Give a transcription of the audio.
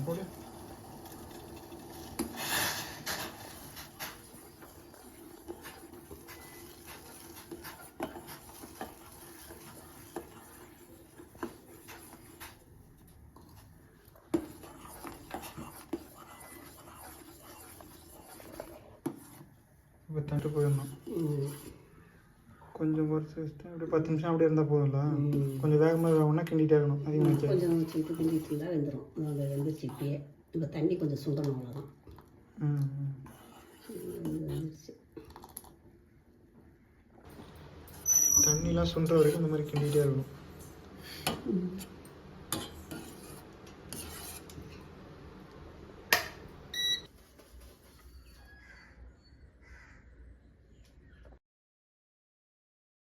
போடு. இப்போ தட்டு போயிடணும். கொஞ்சம் குறைச்சி வச்சுட்டு அப்படியே 10 நிமிஷம் அப்படியே இருந்தால் போதும்ல. கொஞ்சம் வேகமாக வேகணும்னா கிண்டிகிட்டே இருக்கணும். அதிகமாக கொஞ்சம் வச்சுட்டு கிண்டிட்டு இருந்தால் வெந்துடும். அதில் வெந்துருச்சு இப்பயே. இப்போ தண்ணி கொஞ்சம் சுண்டணும், அவ்வளோதான். வெந்துருச்சு. தண்ணிலாம் சுண்டுற வரைக்கும் இந்த மாதிரி கிண்டிகிட்டே இருக்கணும்.